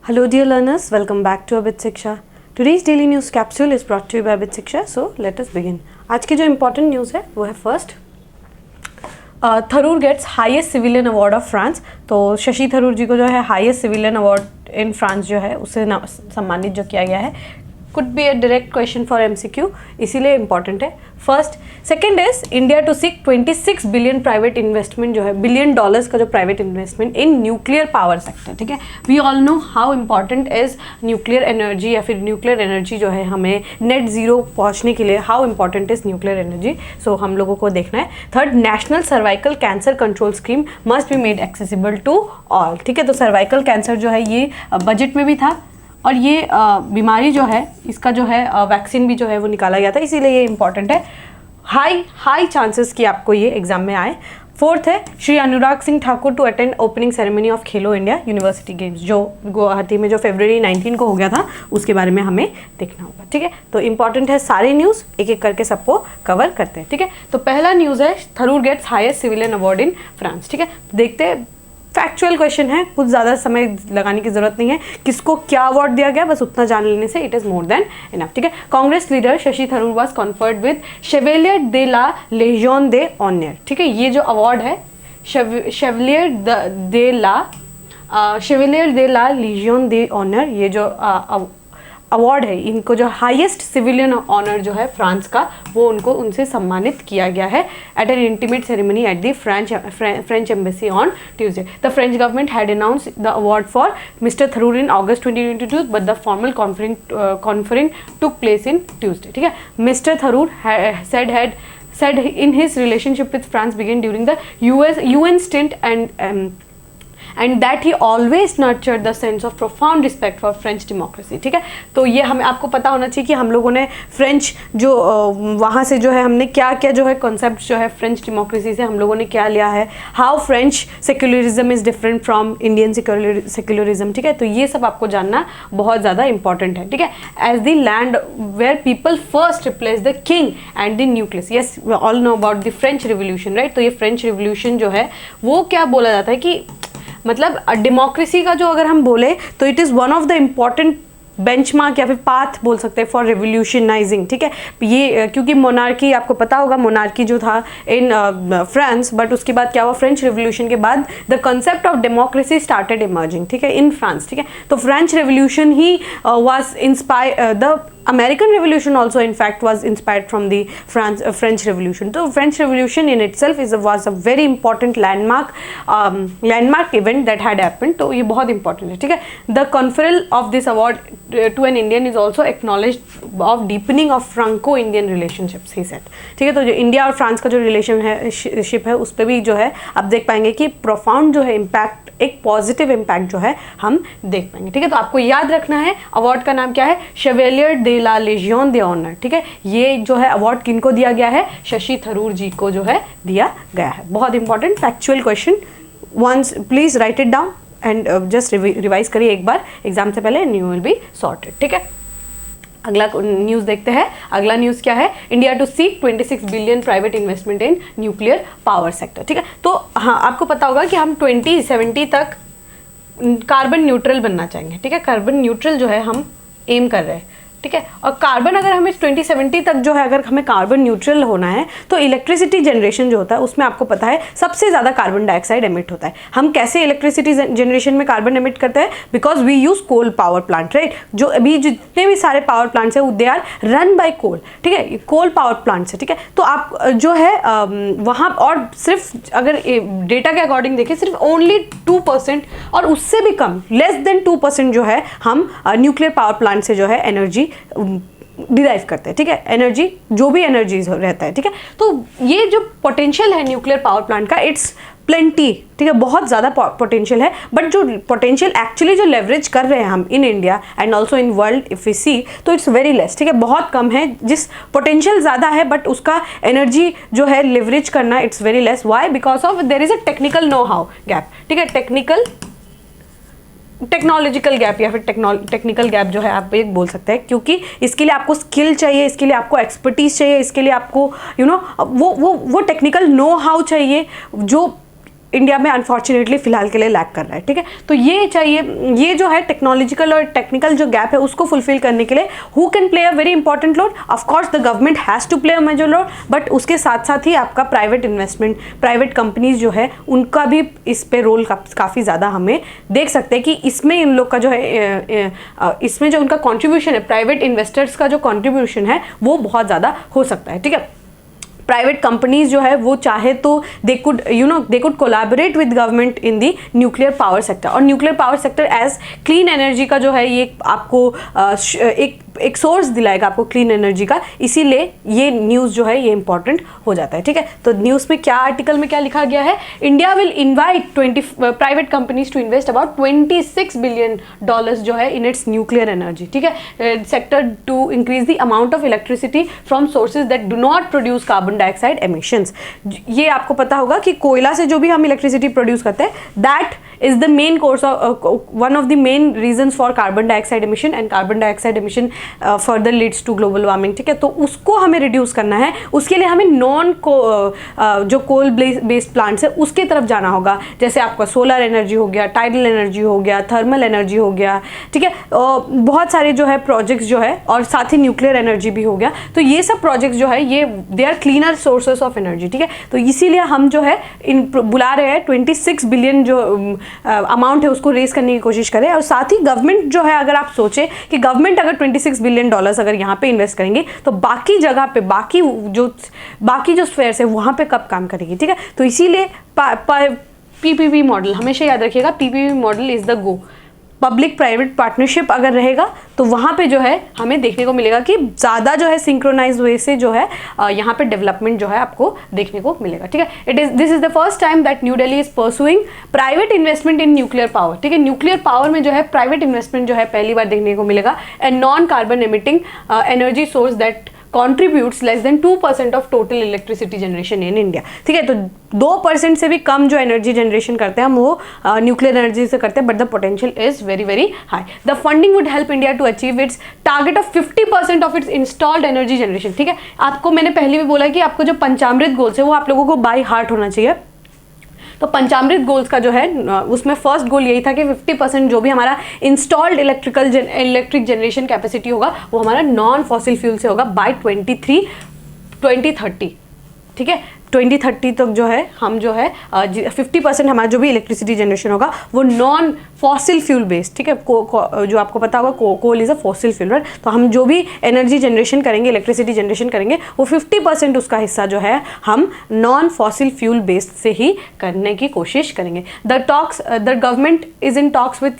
Hello dear learners, welcome back to Abit Shiksha. Today's daily news capsule is brought to you by Abit Shiksha. So let us begin. आज की जो important news है वो है first Tharoor gets highest civilian award of France. तो शशि थरूर जी को जो है highest civilian award in France जो है उससे सम्मानित जो किया गया है। Could be a direct question for MCQ, इसीलिए इंपॉर्टेंट है। First second is India to seek 26 billion private investment जो है $billion का जो private investment in nuclear power sector. ठीक है, we all know how important is nuclear energy या फिर न्यूक्लियर एनर्जी जो है हमें नेट जीरो पहुंचने के लिए how important is nuclear energy. So हम लोगों को देखना है। Third, national cervical cancer control scheme must be made accessible to all. ठीक है, तो सर्वाइकल कैंसर जो है ये बजट में भी था और ये बीमारी जो है इसका जो है वैक्सीन भी जो है वो निकाला गया था, इसीलिए ये इंपॉर्टेंट है। हाई चांसेस कि आपको ये एग्जाम में आए। फोर्थ है Shri Anurag Singh Thakur to attend opening ceremony of Khelo India university games, जो गुवाहाटी में जो February 19 को हो गया था, उसके बारे में हमें देखना होगा। ठीक है, तो इंपॉर्टेंट है सारे न्यूज़, एक एक करके सबको कवर करते हैं। ठीक है, तो पहला न्यूज़ है Tharoor gets highest civilian award in France. ठीक है, देखते हैं, फैक्चुअल क्वेश्चन है, कुछ ज़्यादा समय लगाने की जरूरत नहीं है। किसको क्या अवार्ड दिया गया बस उतना जान लेने से it is more than enough. ठीक है, Congress leader Shashi Tharoor was conferred with Chevalier de la Legion d'honneur. ठीक है, ये जो अवार्ड है Chevalier de la Legion d'honneur, ये जो अवार्ड है, इनको जो हाईएस्ट सिविलियन ऑनर जो है फ्रांस का, वो उनसे सम्मानित किया गया है at an intimate ceremony at the French embassy on Tuesday. The French government had announced the award for mister Tharoor in August 2022, but the formal conferring took place in Tuesday. ठीक है, mister Tharoor said in his relationship with France began during the UN stint and that he always nurtured the sense of profound respect for French democracy। ठीक है, तो ये हमें आपको पता होना चाहिए कि हम लोगों ने फ्रेंच जो वहाँ से जो है हमने क्या क्या जो है कॉन्सेप्ट जो है फ्रेंच डेमोक्रेसी से हम लोगों ने क्या लिया है, how French secularism is different from Indian secularism. ठीक है, तो ये सब आपको जानना बहुत ज़्यादा इंपॉर्टेंट है। ठीक है, as the land where people first replace the king and the nucleus. Yes, all know about the French revolution, right. तो ये फ्रेंच रिवोल्यूशन जो है वो क्या बोला जाता है कि मतलब डेमोक्रेसी का जो अगर हम बोले तो it is one of the important benchmark या फिर पाथ बोल सकते हैं फॉर रिवोल्यूशनाइजिंग। ठीक है, ये क्योंकि मोनार्की आपको पता होगा, मोनार्की जो था इन फ्रांस, बट उसके बाद क्या हुआ, फ्रेंच रिवोल्यूशन के बाद the concept of democracy started emerging. ठीक है, इन फ्रांस। ठीक है, तो French revolution he was inspire the American Revolution also in fact was inspired from the French Revolution. So French Revolution in itself was a very important landmark event that had happened. तो ये बहुत important है। ठीक है, the conferral of this award to an Indian is also acknowledged of deepening of Franco-Indian relationships, he said. ठीक है, तो जो इंडिया और फ्रांस का जो रिलेशनशिप है उस पर भी जो है आप देख पाएंगे कि प्रोफाउंड जो है इम्पैक्ट, एक पॉजिटिव इम्पैक्ट जो है हम देख पाएंगे। ठीक है, तो आपको याद रखना है अवार्ड का नाम क्या है, Chevalier de la Legion d'honneur. ठीक है, ये जो है अवार्ड किनको दिया गया है, शशि थरूर जी को जो है दिया गया है। बहुत important factual question, once please write it down and just revise करिए एक बार एग्जाम से पहले and you will be sorted. ठीक है, अगला न्यूज़ देखते हैं। अगला न्यूज़ क्या है, India to seek 26 billion private investment in nuclear power sector. ठीक है, तो हाँ आपको पता होगा कि हम 2070 तक कार्बन न्यूट्रल बनना चाहेंगे। ठीक है, कार्बन न्यूट्रल जो है हम एम कर रहे हैं। ठीक है, और कार्बन अगर हमें 2070 तक जो है अगर हमें कार्बन न्यूट्रल होना है तो इलेक्ट्रिसिटी जनरेशन जो होता है उसमें आपको पता है सबसे ज़्यादा कार्बन डाइऑक्साइड एमिट होता है। हम कैसे इलेक्ट्रिसिटी जनरेशन में कार्बन एमिट करते हैं, because we use coal power plant, right. जो अभी जितने भी सारे पावर प्लांट्स हैं they are run by coal. ठीक है, कोल पावर प्लांट्स है। ठीक है, तो आप जो है वहाँ और सिर्फ अगर डेटा के अकॉर्डिंग देखें सिर्फ ओनली 2% और उससे भी कम, लेस देन 2% जो है हम न्यूक्लियर पावर प्लांट से जो है एनर्जी डिराइव करते हैं। ठीक है, एनर्जी जो भी एनर्जी रहता है। ठीक है, तो ये जो पोटेंशियल है न्यूक्लियर पावर प्लांट का, इट्स प्लेंटी। ठीक है, बहुत ज़्यादा पोटेंशियल है, बट जो पोटेंशियल एक्चुअली जो लेवरेज कर रहे हैं हम in India and also in world if we see, तो इट्स वेरी लेस। ठीक है, बहुत कम है। जिस पोटेंशियल ज़्यादा है बट उसका एनर्जी जो है लेवरेज करना it's very less. Why? Because of there is a technical know how gap. ठीक है, टेक्नोलॉजिकल गैप या फिर टेक्निकल गैप जो है आप एक बोल सकते हैं, क्योंकि इसके लिए आपको स्किल चाहिए, इसके लिए आपको एक्सपर्टीज चाहिए, इसके लिए आपको वो टेक्निकल नो हाउ चाहिए जो इंडिया में अनफॉर्चुनेटली फिलहाल के लिए लैक कर रहा है, ठीक है। तो ये चाहिए, ये जो है टेक्नोलॉजिकल और टेक्निकल जो गैप है उसको फुलफिल करने के लिए who can play a very important role, of course the government has to play a major role, but उसके साथ साथ ही आपका प्राइवेट इन्वेस्टमेंट, प्राइवेट कंपनीज जो है उनका भी इस पे रोल काफ़ी ज़्यादा हमें देख सकते हैं कि इसमें इन लोग का जो है इसमें जो उनका कॉन्ट्रीब्यूशन है, प्राइवेट इन्वेस्टर्स का जो कॉन्ट्रीब्यूशन है वो बहुत ज़्यादा हो सकता है, ठीक है। प्राइवेट कंपनीज जो है वो चाहे तो they could collaborate with government in the nuclear power sector, और nuclear power sector as clean energy का जो है ये आपको एक सोर्स दिलाएगा आपको क्लीन एनर्जी का, इसीलिए ये न्यूज़ जो है ये इंपॉर्टेंट हो जाता है, ठीक है। तो न्यूज़ में क्या, आर्टिकल में क्या लिखा गया है, India will invite 20 private companies to invest about $26 billion जो है इन इट्स न्यूक्लियर एनर्जी, ठीक है, sector to increase the amount of electricity from sources that do not produce carbon dioxide emissions. ये आपको पता होगा कि कोयला से जो भी हम इलेक्ट्रिसिटी प्रोड्यूस करते हैं, that is the main course of one of the main reasons for carbon dioxide emission, and carbon dioxide emission further leads to global warming, ठीक है। तो उसको हमें रिड्यूस करना है, उसके लिए हमें जो कोल बेस्ड प्लांट्स है उसके तरफ जाना होगा, जैसे आपका सोलर एनर्जी हो गया, टाइडल एनर्जी हो गया, थर्मल एनर्जी हो गया, ठीक है, बहुत सारे जो है प्रोजेक्ट्स जो है, और साथ ही न्यूक्लियर एनर्जी भी हो गया। तो ये सब प्रोजेक्ट्स जो है ये they are cleaner sources of energy, ठीक है। तो इसीलिए हम जो है बुला रहे हैं 26 बिलियन जो अमाउंट है उसको रेस करने की कोशिश करें, और साथ ही गवर्नमेंट जो है, अगर आप सोचें कि गवर्नमेंट अगर $26 बिलियन अगर यहाँ पे इन्वेस्ट करेंगे तो बाकी जगह पे बाकी जो स्फेयर्स है वहाँ पे कब काम करेगी, ठीक है। तो इसीलिए पीपीपी मॉडल हमेशा याद रखिएगा, PPP model is the go, public private partnership अगर रहेगा तो वहाँ पे जो है हमें देखने को मिलेगा कि ज़्यादा जो है सिंक्रोनाइज वे से जो है यहाँ पे डेवलपमेंट जो है आपको देखने को मिलेगा, ठीक है। This is the first time that new Delhi is pursuing private investment in nuclear power, ठीक है। न्यूक्लियर पावर में जो है प्राइवेट इन्वेस्टमेंट जो है पहली बार देखने को मिलेगा, and non carbon emitting energy source that contributes less than 2% of total electricity generation in India, ठीक है। तो 2% से भी कम जो एनर्जी जनरेशन करते हैं हम वो न्यूक्लियर एनर्जी से करते हैं, but the potential is very very high. The funding would help India to achieve its target of 50% of its installed energy generation, ठीक है। आपको मैंने पहले भी बोला कि आपको जो पंचामृत गोल्स है वो आप लोगों को बाय हार्ट होना चाहिए। तो पंचामृत गोल्स का जो है उसमें फर्स्ट गोल यही था कि 50% जो भी हमारा इंस्टॉल्ड इलेक्ट्रिक जनरेशन कैपेसिटी होगा वो हमारा नॉन फॉसिल फ्यूल से होगा बाय 2030, ठीक है। 2030 तक जो है हम जो है 50% हमारा जो भी इलेक्ट्रिसिटी जनरेशन होगा वो नॉन फॉसिल फ्यूल बेस्ड, ठीक है। जो आपको पता होगा coal is a fossil fuel, right. तो हम जो भी एनर्जी जनरेशन करेंगे, इलेक्ट्रिसिटी जनरेशन करेंगे, वो 50% उसका हिस्सा जो है हम नॉन फॉसिल फ्यूल बेस्ड से ही करने की कोशिश करेंगे। The government is in talks with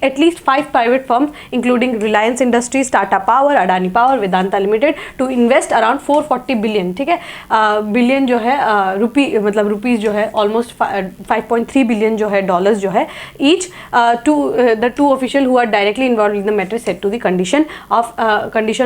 at least 5 private firms including Reliance Industries, Tata Power, Adani Power, Vedanta Limited to invest around 440 billion, ठीक है, बिलियन जो है रुपीज जो है ऑलमोस्ट 5.3 बिलियन जो है डॉलर्स जो है each to the 2 official who are directly involve in the matter set to the condition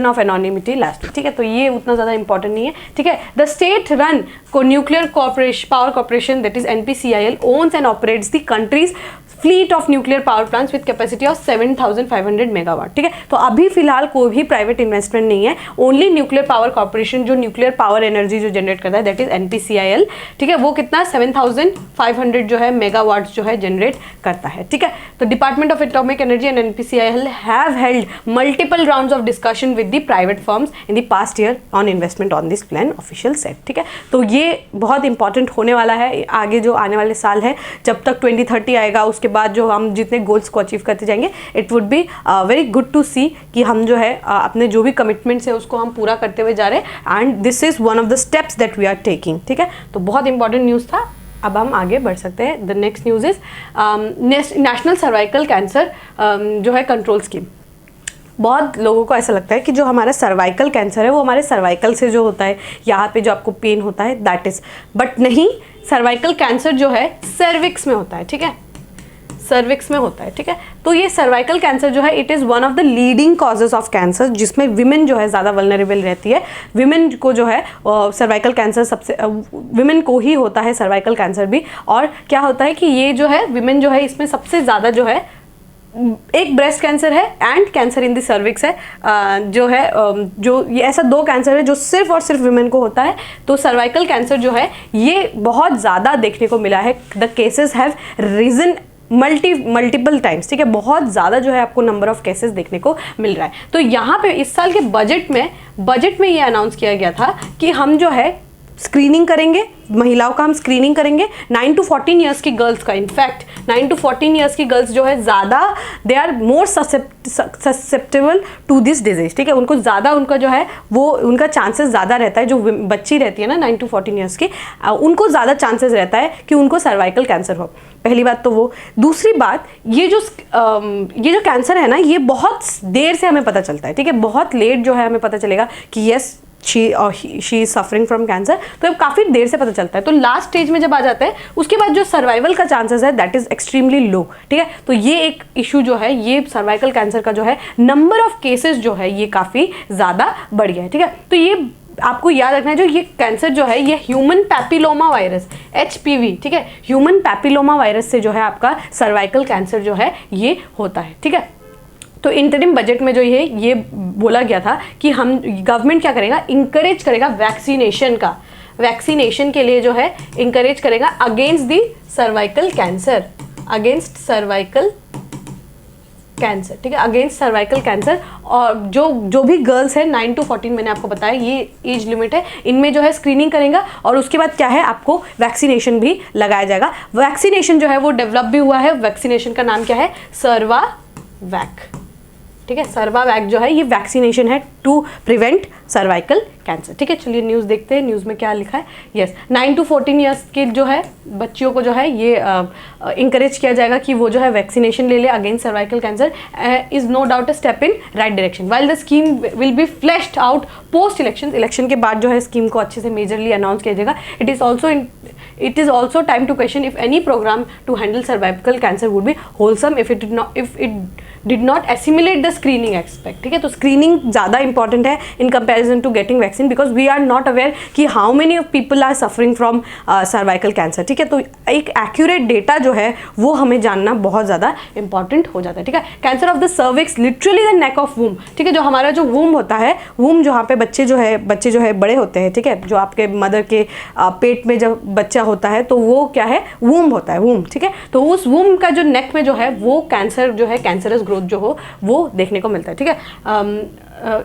of anonymity last, ठीक है। तो ये उतना ज़्यादा इंपॉर्टेंट नहीं है, ठीक है। The state run nuclear power corporation that is NPCIL owns and operates the country's fleet of nuclear power plants with capacity of 7,500 megawatt, ठीक है। तो अभी फिलहाल कोई भी प्राइवेट इन्वेस्टमेंट नहीं है, ओनली न्यूक्लियर पावर कॉर्पोरेशन जो न्यूक्लियर पावर एनर्जी जो जनरेट करता है दैट इज NPCIL, ठीक है, वो कितना 7,500 जो है मेगावाट जो है जनरेट करता है, ठीक है। तो department of atomic energy and NPCIL have held multiple rounds of discussion with the private firms in the past year on investment on this plan, official set, ठीक है। तो ये बहुत इंपॉर्टेंट होने वाला है आगे जो आने वाले साल है, जब तक 2030 आएगा उसके बाद जो हम जितने गोल्स को अचीव करते जाएंगे, it would be very good to see कि हम जो है अपने जो भी कमिटमेंट्स है उसको हम पूरा करते हुए जा रहे हैं, and this is one of the steps that we are taking, ठीक है। तो बहुत इंपॉर्टेंट न्यूज़ था, अब हम आगे बढ़ सकते हैं। The next news is national cervical cancer जो है कंट्रोल स्कीम। बहुत लोगों को ऐसा लगता है कि जो हमारा सर्वाइकल कैंसर है वो हमारे सर्वाइकल से जो होता है, यहाँ पे जो आपको पेन होता है दैट इज, बट नहीं, सर्वाइकल कैंसर जो है सर्विक्स में होता है, ठीक है, सर्विक्स में होता है, ठीक है। तो ये सर्वाइकल कैंसर जो है it is one of the leading causes of cancer, जिसमें विमेन जो है ज़्यादा वल्नरेबल रहती है। विमेन को जो है सर्वाइकल कैंसर सबसे विमेन को ही होता है सर्वाइकल कैंसर भी, और क्या होता है कि ये जो है विमेन जो है इसमें सबसे ज़्यादा जो है एक ब्रेस्ट कैंसर है and cancer in the cervix है, जो है जो ये ऐसा 2 कैंसर है जो सिर्फ और सिर्फ विमेन को होता है। तो सर्वाइकल कैंसर जो है ये बहुत ज़्यादा देखने को मिला है, the cases have risen multiple times, ठीक है, बहुत ज़्यादा जो है आपको नंबर ऑफ केसेस देखने को मिल रहा है। तो यहाँ पे इस साल के बजट में ये अनाउंस किया गया था कि हम जो है स्क्रीनिंग करेंगे, महिलाओं का हम स्क्रीनिंग करेंगे 9 to 14 ईयर्स की गर्ल्स का। इनफैक्ट 9 to 14 ईयर्स की गर्ल्स जो है ज़्यादा they are more susceptible to this disease, ठीक है, उनको ज़्यादा उनका जो है वो उनका चांसेस ज़्यादा रहता है, जो बच्ची रहती है ना 9 to 14 ईयर्स की, उनको ज़्यादा चांसेस रहता है कि उनको सर्वाइकल कैंसर हो। पहली बात तो वो। दूसरी बात, ये जो कैंसर है ना ये बहुत देर से हमें पता चलता है, ठीक है, बहुत लेट जो है हमें पता चलेगा कि yes she is suffering from cancer, तो अब काफ़ी देर से पता चलता है। तो लास्ट स्टेज में जब आ जाता है उसके बाद जो सर्वाइवल का चांसेस है दैट इज एक्सट्रीमली लो, ठीक है। तो ये एक इशू जो है, ये सर्वाइकल कैंसर का जो है नंबर ऑफ केसेस जो है ये काफ़ी ज़्यादा बढ़ गया है, ठीक है। तो ये आपको याद रखना है, जो ये कैंसर जो है ये ह्यूमन पैपिलोमा वायरस HPV, ठीक है, ह्यूमन पैपिलोमा वायरस से जो है आपका सर्वाइकल कैंसर जो है ये होता है, ठीक है। तो इंटरिम बजट में जो ये बोला गया था कि हम गवर्नमेंट क्या करेगा, इंकरेज करेगा वैक्सीनेशन के लिए जो है इंकरेज करेगा against the cervical cancer, against cervical cancer, ठीक है, अगेंस्ट सर्वाइकल कैंसर। और जो भी गर्ल्स है 9 to 14 मैंने आपको बताया ये एज लिमिट है, इनमें जो है स्क्रीनिंग करेगा और उसके बाद क्या है आपको वैक्सीनेशन भी लगाया जाएगा। वैक्सीनेशन जो है वो डेवलप भी हुआ है, वैक्सीनेशन का नाम क्या है, सर्वावैक, ठीक है, सर्वावैक जो है ये वैक्सीनेशन है टू प्रिवेंट सर्वाइकल कैंसर, ठीक है। चलिए न्यूज़ देखते हैं, न्यूज़ में क्या लिखा है। यस, 9 to 14 ईयर्स के जो है बच्चियों को जो है ये इंकरेज किया जाएगा कि वो जो है वैक्सीनेशन ले ले against cervical cancer, is no doubt a step in right direction. While the scheme will be flashed out post election के बाद जो है स्कीम को अच्छे से मेजरली अनाउंस किया जाएगा। It is also time to question if any program to handle cervical cancer would be wholesome if it did not assimilate the screening aspect, ठीक है। तो स्क्रीनिंग ज़्यादा इंपॉर्टेंट है in comparison to getting vaccine, because we are not aware कि how many of people are suffering from cervical cancer, ठीक है। तो एक एक्यूरेट डेटा जो है वो हमें जानना बहुत ज़्यादा इंपॉर्टेंट हो जाता है, ठीक है। Cancer of the cervix, literally the neck of womb, ठीक है, जो हमारा जो वूम होता है, वूम जहाँ पे बच्चे जो है बड़े होते हैं, ठीक है, जो आपके मदर के पेट में जब बच्चा होता है तो वो क्या है, वूम होता है, वूम, ठीक है। तो उस वूम का जो नेक में जो है वो कैंसर जो है, कैंसरस ग्रोथ जो हो वो देखने को मिलता है, ठीक है।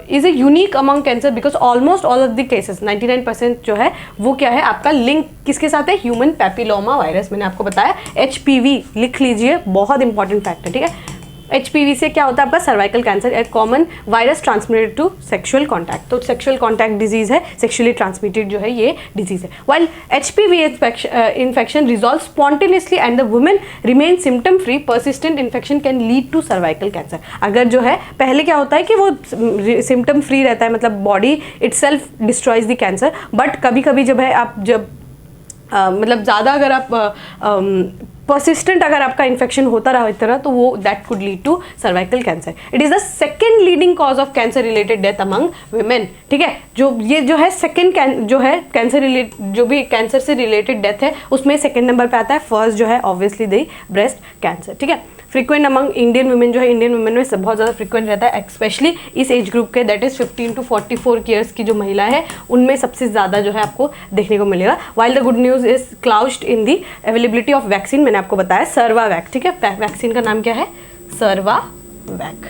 Is a unique among cancer because almost all of the cases 99% जो है वो क्या है आपका लिंक किसके साथ है, ह्यूमन पैपिलोमा वायरस, मैंने आपको बताया HPV लिख लीजिए, बहुत इंपॉर्टेंट फैक्ट है, ठीक है। HPV से क्या होता है आपका cervical cancer, a common virus transmitted to sexual contact, तो सेक्सुअल कॉन्टैक्ट डिजीज है, सेक्सुअली ट्रांसमिटेड जो है ये डिजीज है। While HPV infection resolve spontaneously and the women remain symptom free, persistent infection can lead to cervical cancer. अगर जो है पहले क्या होता है कि वो सिम्टम फ्री रहता है, मतलब body itself destroys the cancer, but कभी कभी जब है आप मतलब ज़्यादा अगर आप परसिस्टेंट अगर आपका इन्फेक्शन होता रहा इस तरह, तो वो that could lead to cervical cancer. It is the second leading cause of cancer related death among women, ठीक है। ये जो है सेकेंड जो है जो भी कैंसर से रिलेटेड डेथ है उसमें सेकेंड नंबर पे आता है। फर्स्ट जो है ऑब्वियसली दी ब्रेस्ट कैंसर, ठीक है। फ्रीक्वेंट अमंग इंडियन वुमेन जो है, इंडियन वुमेन में बहुत ज़्यादा फ्रीक्वेंट रहता है, स्पेशली इस एज ग्रुप के, दैट इज 15 to 44 ईयर्स की जो महिला है उनमें सबसे ज़्यादा जो है आपको देखने को मिलेगा। While the good news is closed in the availability of vaccine, मैंने आपको बताया सर्वावैक, ठीक है। वैक्सीन का नाम क्या है, सर्वावैक,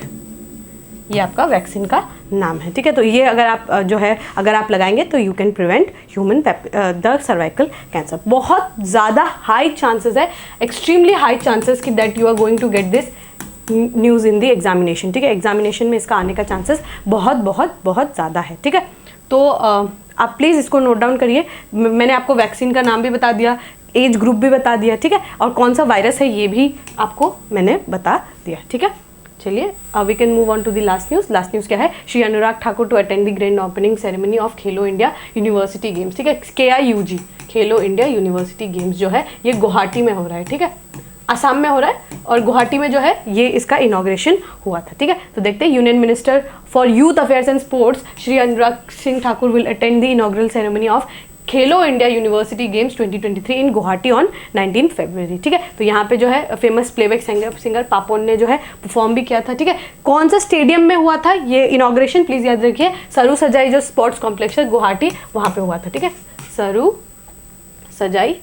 ये आपका वैक्सीन का नाम है, ठीक है। तो ये अगर आप लगाएंगे तो you can prevent human the cervical cancer. बहुत ज़्यादा हाई चांसेस है, एक्सट्रीमली हाई चांसेस कि that you are going to get this news in the examination, ठीक है। एग्जामिनेशन में इसका आने का चांसेस बहुत बहुत बहुत ज़्यादा है, ठीक है। तो आप प्लीज़ इसको नोट डाउन करिए। मैंने आपको वैक्सीन का नाम भी बता दिया, एज ग्रुप भी बता दिया, ठीक है, और कौन सा वायरस है ये भी आपको मैंने बता दिया, ठीक है। चलिए we can move on to the last news. Last news क्या है, Shri Anurag Thakur to attend the grand opening ceremony of Khelo India university games, ठीक है। KIUG खेलो इंडिया यूनिवर्सिटी गेम्स जो है ये गुवाहाटी में हो रहा है, ठीक है, असम में हो रहा है, और गुवाहाटी में जो है ये इसका इनॉग्रेशन हुआ था, ठीक है। तो देखते हैं, union minister for youth affairs and sports Shri Anurag Singh Thakur will attend the inaugural ceremony of Khelo India university games 2023 in Guwahati on 19 February. ठीक है, तो यहाँ पे जो है फेमस प्लेबैक सिंगर पापोन ने जो है परफॉर्म भी किया था। ठीक है, कौन सा स्टेडियम में हुआ था ये इनॉग्रेशन, प्लीज याद रखिए, सरू सजाई जो स्पोर्ट्स कॉम्प्लेक्स है गुवाहाटी, वहाँ पे हुआ था। ठीक है, सरू सजाई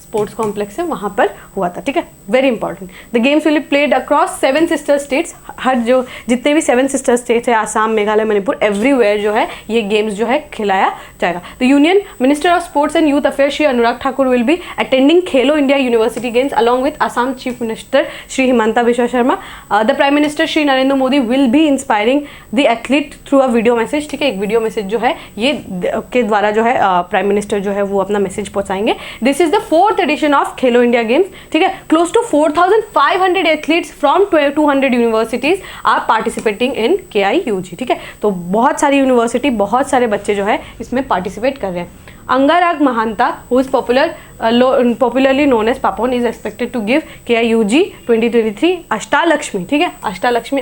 स्पोर्ट्स कॉम्प्लेक्स है वहाँ पर हुआ था। ठीक है, very important. The games will be played across 7 sister states, हर जो जितने भी 7 सिस्टर स्टेट्स है, आसाम, मेघालय, मणिपुर, एवरीवेयर जो है ये गेम्स जो है खिलाया जाएगा। The union minister of sports and youth affairs Shri Anurag Thakur will be attending Khelo India university games along with Assam chief minister Shri Himanta Biswa Sarma. The prime minister Shri Narendra Modi will be inspiring the athlete through a video message. ठीक है, एक video message जो है ये के द्वारा जो है प्राइम मिनिस्टर जो है वो अपना मैसेज पहुंचाएंगे। This is the 4th edition of Khelo India games. ठीक है, close to 4,500 athletes from 200 universities are participating in KIUG। ठीक है, तो बहुत सारी यूनिवर्सिटी, बहुत सारे बच्चे जो है इसमें पार्टिसिपेट कर रहे हैं। Angaraag Mahanta, who is popularly known as Papon, is expected to give KIUG 2023 Ashtalakshmi. ठीक है, अष्टालक्ष्मी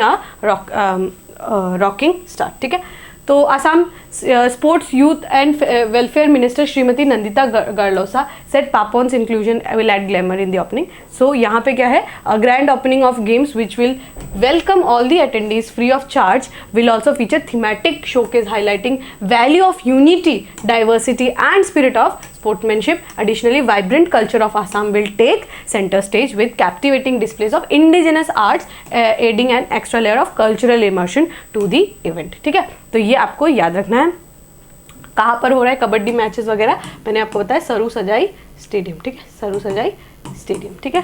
रॉकिंग स्टार। ठीक है, तो Assam sports youth and welfare minister Shrimati Nandita Garlosa set Papon's inclusion will add glamour in the opening. So यहाँ पे क्या है, grand opening of games which will welcome all the attendees free of charge will also feature thematic showcase highlighting value of unity, diversity and spirit of sportsmanship. Additionally, vibrant culture of Assam will take center stage with captivating displays of indigenous arts, adding an extra layer of cultural immersion to the event. ठीक है, तो ये आपको याद रखना है। कहाँ पर हो रहा है कबड्डी मैचेस वगैरह, मैंने आपको बताया सरू सजाई स्टेडियम। ठीक है, सरू सजाई स्टेडियम। ठीक है,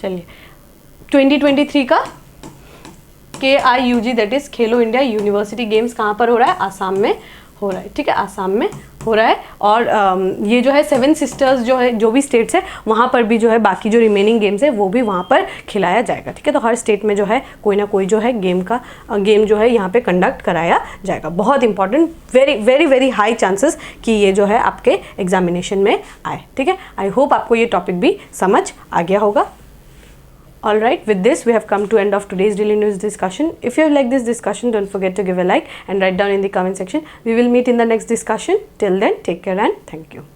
चलिए 2023 का KIUG that is Khelo India university games कहाँ पर हो रहा है, आसाम में हो रहा है। ठीक है, आसाम में हो रहा है। और ये जो है 7 सिस्टर्स जो है, जो भी स्टेट्स है वहाँ पर भी जो है बाकी जो रिमेनिंग गेम्स है वो भी वहाँ पर खिलाया जाएगा। ठीक है, तो हर स्टेट में जो है कोई ना कोई जो है गेम जो है यहाँ पे कंडक्ट कराया जाएगा। बहुत important, very very very high chances कि ये जो है आपके एग्जामिनेशन में आए। ठीक है, आई होप आपको ये टॉपिक भी समझ आ गया होगा। Alright, with this we have come to end of today's daily news discussion. If you like this discussion, don't forget to give a like and write down in the comment section. We will meet in the next discussion. Till then, take care and thank you.